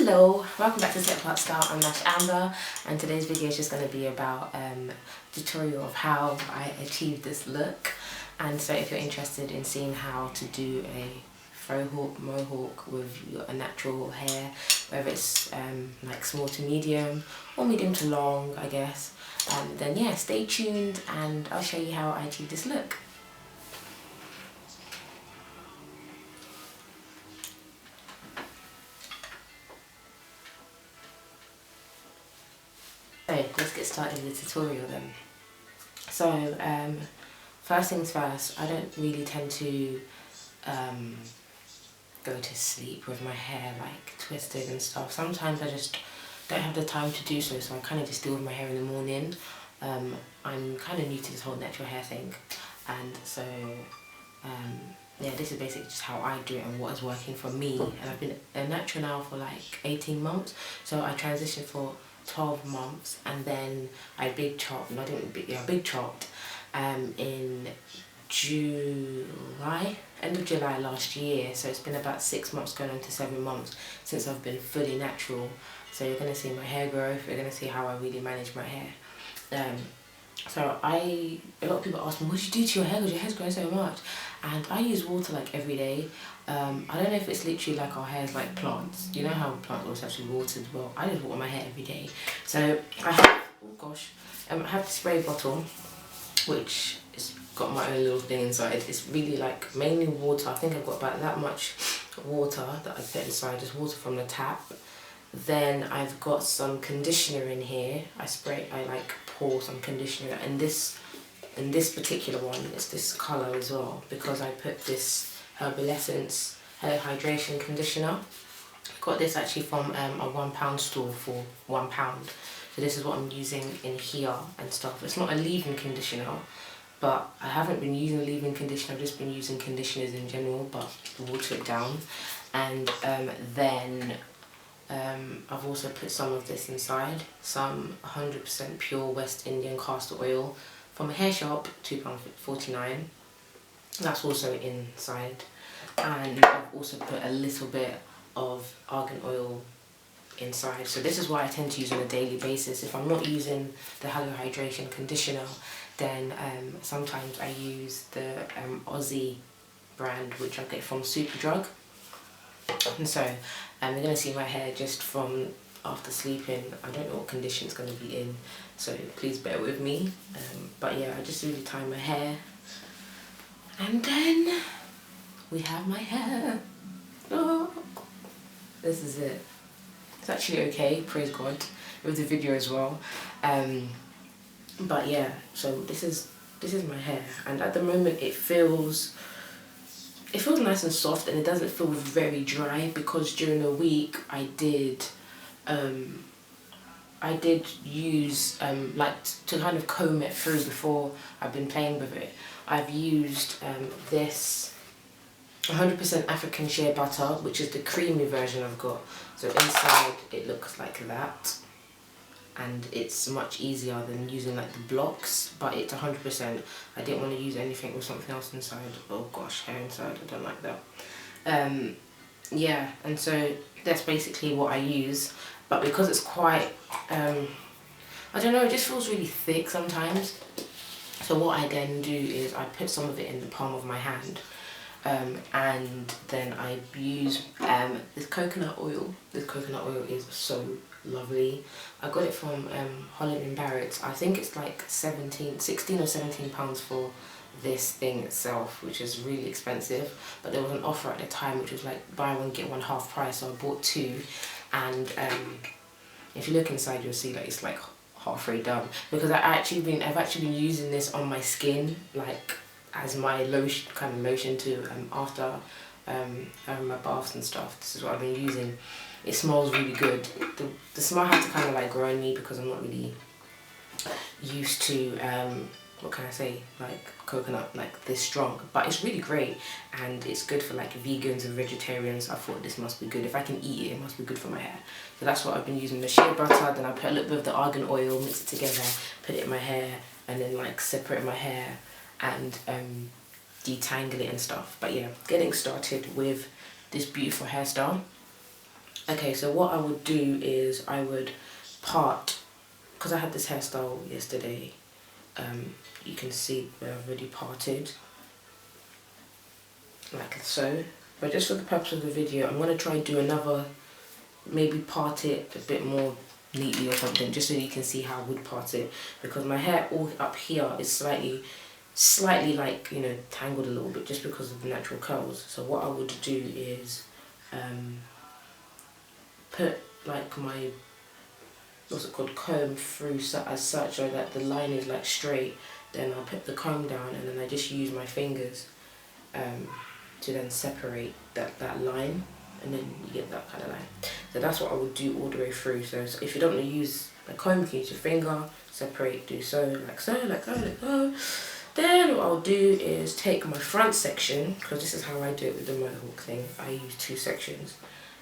Hello, welcome back to Set Apart Style. I'm Nash Amber, and today's video is just going to be about tutorial of how I achieved this look. And so if you're interested in seeing how to do a frohawk, mohawk with a natural hair, whether it's like small to medium or medium to long, I guess, then yeah, stay tuned and I'll show you how I achieved this look. So let's get started with the tutorial then. So first things first, I don't really tend to go to sleep with my hair like twisted and stuff. Sometimes I just don't have the time to do so, so I kind of just deal with my hair in the morning. I'm kind of new to this whole natural hair thing, and so yeah, this is basically just how I do it and what is working for me. And I've been a natural now for like 18 months, so I transitioned for 12 months, and then I big chopped, big chopped in July, end of July last year. So it's been about 6 months going on to 7 months since I've been fully natural. So you're going to see my hair growth, you're going to see how I really manage my hair. So a lot of people ask me, what do you do to your hair because your hair's growing so much? And I use water like every day. I don't know if it's literally like our hair's like plants. You know how plants always have to be watered? Well, I just water my hair every day. So I have, I have the spray bottle, which has got my own little thing inside. It's really like mainly water. I think I've got about that much water that I put inside, just water from the tap. Then I've got some conditioner in here. I like pour some conditioner, and this particular one is this colour as well, because I put this Herbal Essence hair hydration conditioner. Got this actually from a £1 store for £1. So this is what I'm using in here and stuff. It's not a leave-in conditioner, but I haven't been using a leave-in conditioner. I've just been using conditioners in general, but water it down. And then I've also put some of this inside, some 100% pure West Indian castor oil from a hair shop, £2.49. That's also inside. And I've also put a little bit of argan oil inside. So this is what I tend to use on a daily basis. If I'm not using the Hello Hydration conditioner, then sometimes I use the Aussie brand, which I get from Superdrug. And so you're going to see my hair just from after sleeping. I don't know what condition it's going to be in, so please bear with me. But yeah, I just really tie my hair, and then we have my hair. Oh, this is it. It's actually okay, praise God, with the video as well. But yeah, so this is my hair, and at the moment it feels nice and soft, and it doesn't feel very dry, because during the week I did use like to kind of comb it through before I've been playing with it. I've used this 100% African shea butter, which is the creamy version I've got. So inside it looks like that, and it's much easier than using like the blocks, but it's 100%. I didn't want to use anything with something else inside. Oh gosh, hair inside, I don't like that. Yeah, and so that's basically what I use, but because it's quite I don't know, it just feels really thick sometimes. So what I then do is I put some of it in the palm of my hand, and then I use this coconut oil. This coconut oil is so lovely. I got it from Holland & Barrett's. I think it's like 16 or 17 pounds for this thing itself, which is really expensive, but there was an offer at the time which was like buy one get one half price, so I bought two. And if you look inside, you'll see that it's like halfway done, because I've actually been using this on my skin, like as my lotion, kind of lotion to after having my baths and stuff. This is what I've been using. It smells really good. The smell has to kind of like grow on me, because I'm not really used to what can I say, like coconut like this strong, but it's really great, and it's good for like vegans and vegetarians. I thought this must be good. If I can eat it, it must be good for my hair. So that's what I've been using, the shea butter. Then I put a little bit of the argan oil, mix it together, put it in my hair, and then like separate my hair and detangle it and stuff. But yeah, getting started with this beautiful hairstyle. Okay, so what I would do is I would part, because I had this hairstyle yesterday, you can see where I've already parted, like so. But just for the purpose of the video, I'm going to try and do another, maybe part it a bit more neatly or something, just so you can see how I would part it, because my hair all up here is slightly like, you know, tangled a little bit just because of the natural curls. So what I would do is put like my, what's it called, comb through as such, so that the line is like straight. Then I'll put the comb down, and then I just use my fingers to then separate that line, and then you get that kind of line. So that's what I would do all the way through. So if you don't want to use a comb, you can use your finger, separate, do so, like so, like so, like so. Then what I'll do is take my front section, because this is how I do it with the mohawk thing. I use 2 sections.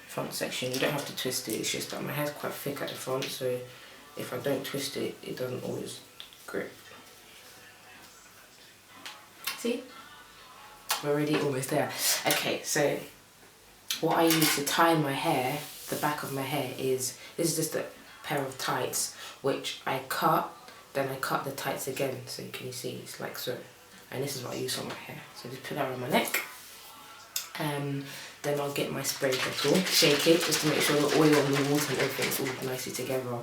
Front section, you don't have to twist it, it's just that my hair's quite thick at the front, so if I don't twist it, it doesn't always grip. See? We're already almost there. Okay, so what I use to tie my hair, the back of my hair, is, this is just a pair of tights, which I cut, then I cut the tights again, so you can see it's like so. And this is what I use on my hair. So just put that around my neck. Then I'll get my spray bottle, shake it just to make sure the oil and the water and everything's all nicely together.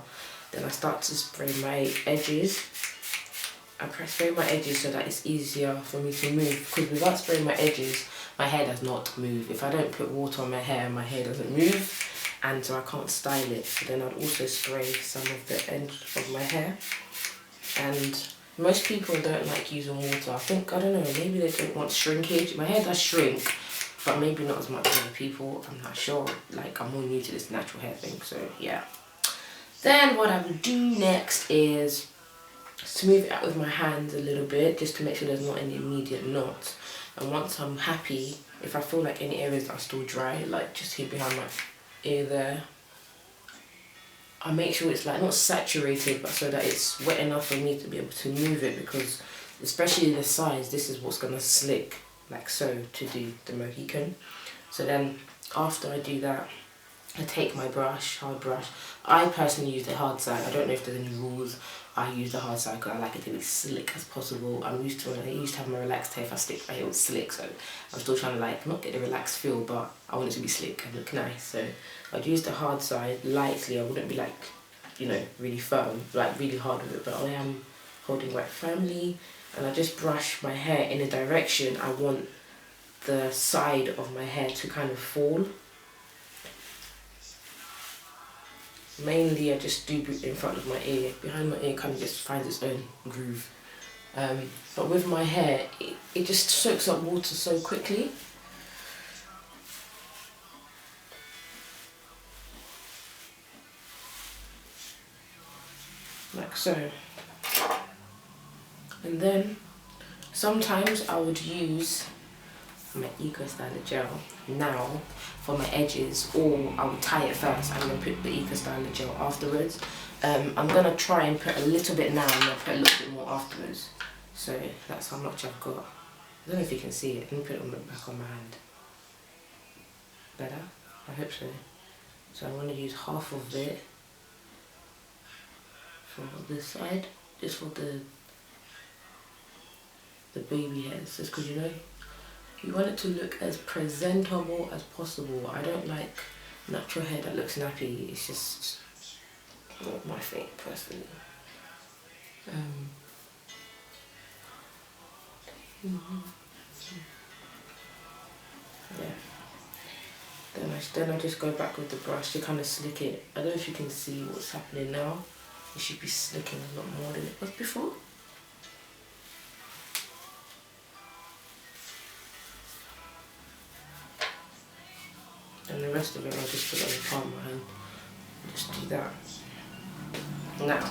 Then I start to spray my edges. I spray my edges so that it's easier for me to move, because without spraying my edges, my hair does not move. If I don't put water on my hair doesn't move, and so I can't style it. So then I'd also spray some of the end of my hair. And most people don't like using water. I think, I don't know, maybe they don't want shrinkage. My hair does shrink, but maybe not as much as other people. I'm not sure. Like, I'm more new to this natural hair thing, so yeah. Then what I will do next is smooth it out with my hands a little bit, just to make sure there's not any immediate knots. And once I'm happy, if I feel like any areas are still dry, like just here behind my ear there, I make sure it's like not saturated, but so that it's wet enough for me to be able to move it, because especially the sides, this is what's gonna slick, like so, to do the Mohican. So then after I do that, I take my brush, hard brush. I personally use the hard side. I don't know if there's any rules. I use the hard side because I like it to be slick as possible. I used to have my relaxed hair. If I stick my hair, it was slick, so I'm still trying to like not get the relaxed feel, but I want it to be slick and look nice. So I'd use the hard side lightly. I wouldn't be like, you know, really firm, like really hard with it, but I am holding quite firmly, and I just brush my hair in a direction I want the side of my hair to kind of fall. Mainly I just do in front of my ear. Behind my ear kind of just finds its own groove. But with my hair, it just soaks up water so quickly. Like so. And then sometimes I would use my Eco Styler gel now for my edges, or I would tie it first and then put the Eco Styler gel afterwards. I'm gonna try and put a little bit now and then put a little bit more afterwards. So that's how much I've got. I don't know if you can see it. Let me put it on the back of my hand. Better? I hope so. So I'm gonna use half of it for this side, just for the baby hairs, just because, you know, you want it to look as presentable as possible. I don't like natural hair that looks nappy. It's just not my thing, personally. Yeah. Then I just go back with the brush to kind of slick it. I don't know if you can see what's happening now. It should be slicking a lot more than it was before. And the rest of it I'll just put on the palm of my hand. Just do that. Now,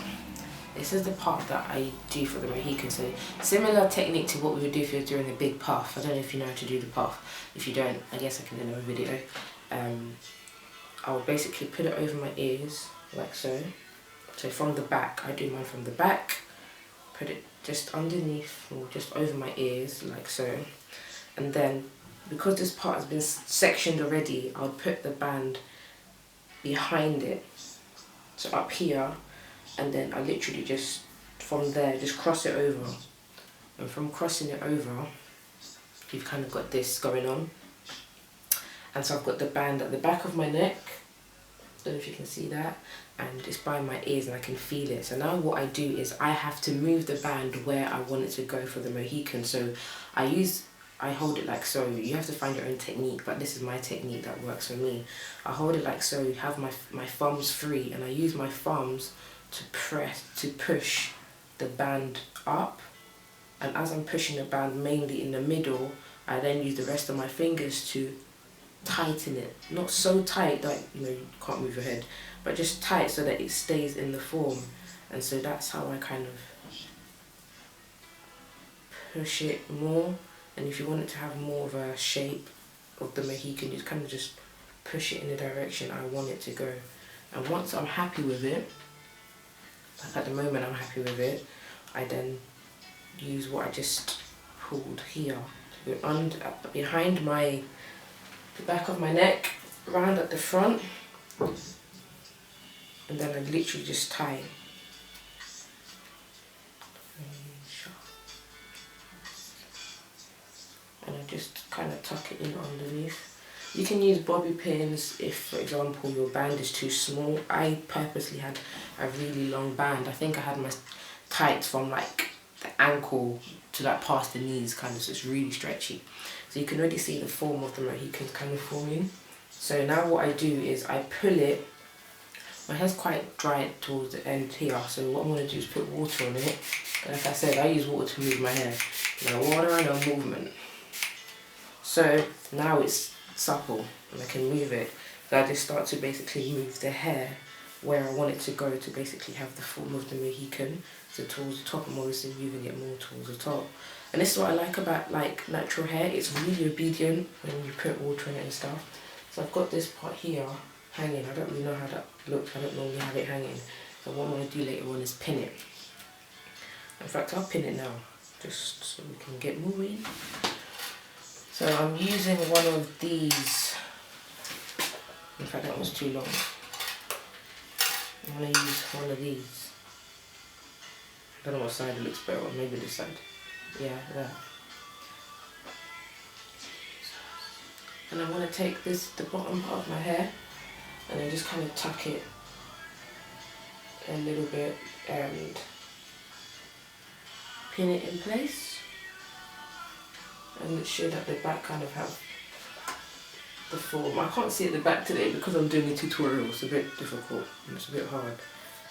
this is the part that I do for the Mohican. So similar technique to what we would do if you're doing a big puff. I don't know if you know how to do the puff. If you don't, I guess I can do another video. I would basically put it over my ears, like so. So from the back, I do mine from the back. Put it just underneath, or just over my ears, like so. And then, because this part has been sectioned already, I'll put the band behind it, so up here, and then I literally just from there just cross it over, and from crossing it over you've kind of got this going on. And so I've got the band at the back of my neck, don't know if you can see that, and it's by my ears and I can feel it. So now what I do is I have to move the band where I want it to go for the Mohican. So I hold it like so. You have to find your own technique, but this is my technique that works for me. I hold it like so, have my thumbs free, and I use my thumbs to push the band up. And as I'm pushing the band mainly in the middle, I then use the rest of my fingers to tighten it. Not so tight that you can't move your head, but just tight so that it stays in the form. And so that's how I kind of push it more. And if you want it to have more of a shape of the Mohican, you kind of just push it in the direction I want it to go. And once I'm happy with it, like at the moment I'm happy with it, I then use what I just pulled here to go behind the back of my neck, round at the front, and then I literally just tie it. And I just kind of tuck it in underneath. You can use bobby pins if, for example, your band is too small. I purposely had a really long band. I think I had my tights from like the ankle to like past the knees kind of, so it's really stretchy. So you can already see the form of the Mohican kind of forming. So now what I do is I pull it. My hair's quite dry towards the end here, so what I'm going to do is put water on it. And like I said, I use water to move my hair. No water and no movement. So now it's supple and I can move it. So I just start to basically move the hair where I want it to go to basically have the form of the Mohican. So towards the top, I'm obviously moving it more towards the top. And this is what I like about like natural hair. It's really obedient when you put water in it and stuff. So I've got this part here hanging. I don't really know how that looks. I don't normally have it hanging. So what I'm going to do later on is pin it. In fact, I'll pin it now, just so we can get moving. So I'm using one of these. In fact, that was too long. I'm going to use one of these. I don't know what side it looks better on, maybe this side. Yeah, that. And I want to take the bottom part of my hair, and then just kind of tuck it a little bit and pin it in place. And it should at the back kind of have the form. I can't see at the back today because I'm doing a tutorial. It's a bit difficult and it's a bit hard.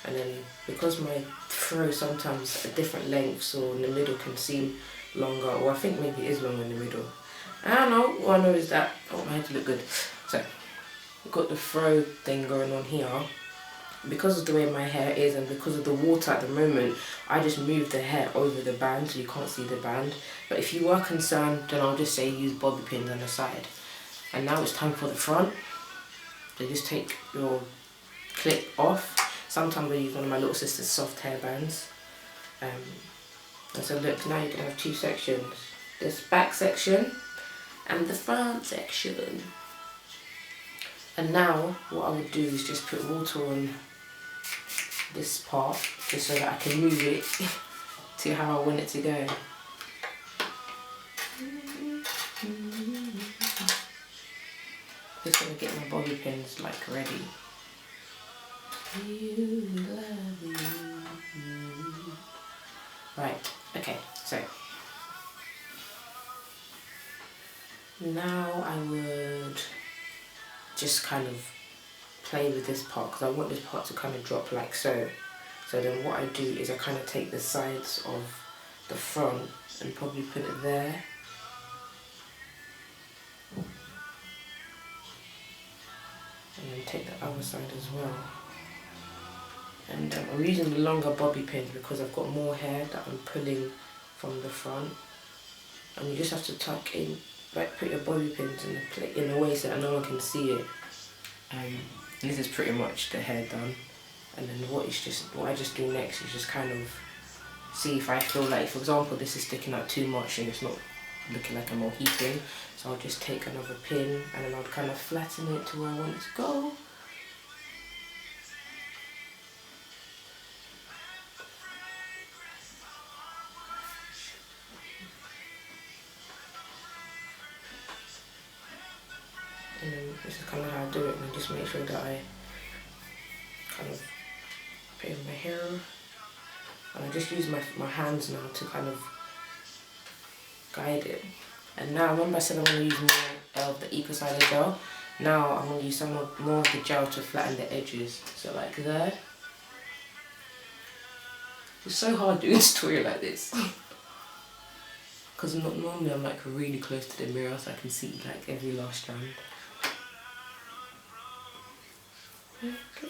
And then because my fro sometimes at different lengths or in the middle can seem longer, or I think maybe it is longer in the middle. I don't know. All I know is that I want my hair to look good. So I've got the fro thing going on here. Because of the way my hair is and because of the water at the moment, I just move the hair over the band so you can't see the band. But if you are concerned, then I'll just say use bobby pins on the side. And now it's time for the front. So just take your clip off. Sometimes I use one of my little sister's soft hair bands. And so look, now you're going to have two sections. This back section and the front section. And now what I would do is just put water on this part just so that I can move it to how I want it to go. Just gonna get my bobby pins like ready. Right, okay, so now I would just kind of play with this part because I want this part to kind of drop like so. So then what I do is I kind of take the sides of the front and probably put it there. And then take the other side as well. And I'm using the longer bobby pins because I've got more hair that I'm pulling from the front. And you just have to tuck in, like put your bobby pins in the way so that no one can see it. And this is pretty much the hair done. And then what I just do next is just kind of see if I feel like, for example, this is sticking out too much and it's not looking like a Mohican. So I'll just take another pin and then I'll kind of flatten it to where I want it to go. And then this is kind of how I do it, and I just make sure that I kind of put in my hair. And I just use my hands now to kind of guide it. And now, remember I said I'm going to use more of the Eco Styler gel. Now I'm going to use more of the gel to flatten the edges. So like there. It's so hard doing a story like this. Because normally I'm like really close to the mirror so I can see like every last strand. Okay.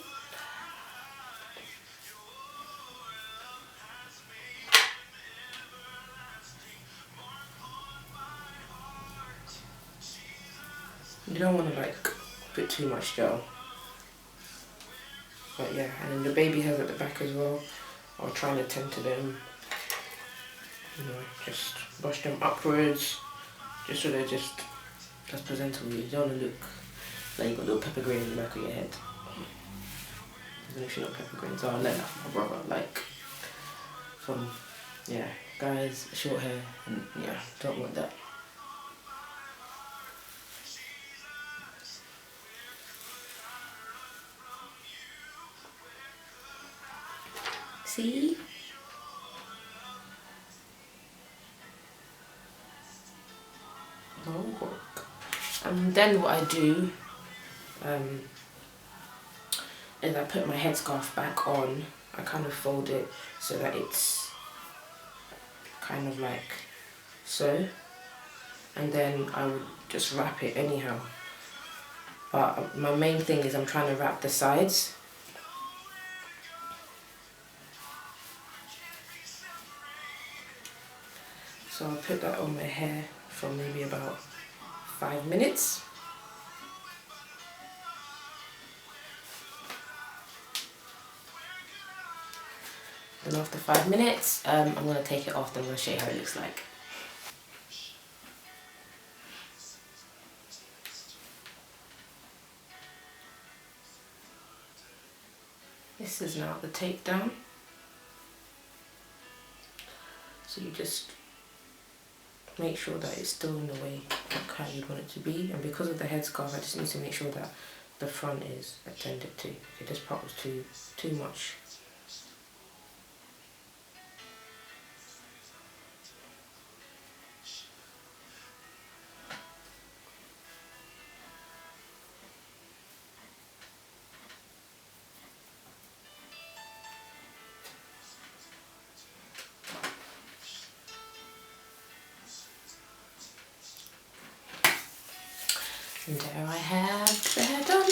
You don't want to like put too much gel. But yeah, and then the baby hairs at the back as well. I'll try and attend to them. You know, just brush them upwards, just so they're just as presentable. You don't want to look like you've got a little pepper grain in the back of your head. Even if you're not pepper grain, so I'll let that from my brother, like from, yeah, guys, short hair, and yeah, don't want that. See? That'll work. And then what I do is I put my headscarf back on. I kind of fold it so that it's kind of like so. And then I would just wrap it anyhow. But my main thing is I'm trying to wrap the sides. So I'll put that on my hair for maybe about 5 minutes. And after 5 minutes, I'm going to take it off and I'm going to show you how it looks like. This is now the takedown. So you just make sure that it's still in the way how you want it to be. And because of the headscarf, I just need to make sure that the front is attended to. Okay, this part was too much. And there I have the hair done.